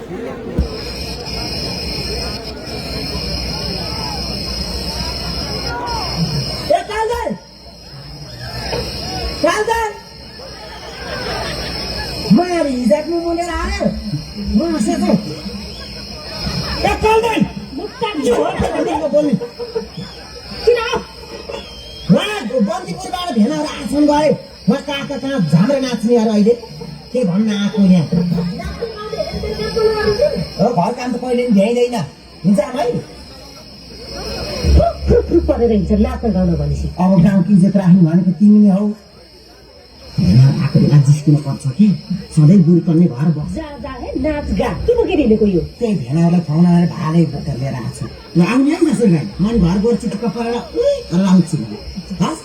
Mari, हिजोको मुनेर आयो म आसेछु एकल दिन मुक्ता जो हो भन्ने बोल्नु किन वहाँ बन्दीपुरबाट भेनाहरू आसन गए वहाँ कहाँ झाम्रे नाच्नेहरू अहिले के भन्न आएको यहाँ घर काम त कहिले पनि भ्याइँदैन हुन्छ आमै परेर हिँड्छ नाच्न गाउन भनेपछि अब गाउँको इज्जत राख्नु भनेको तिमी नै हौ आफूले जिस्किन पर्छ कि सधैँ बुढी कन्ने भएर बस्छ नाच गा के बोकेर हिँडेको यो त्यही भेनाहरूलाई खुवाउन आएर भाले बोकेर लिएर आएको छु ल आउने है जसरी गाई मैले घर गएर चिटुक्क परेर लाउँछु हस्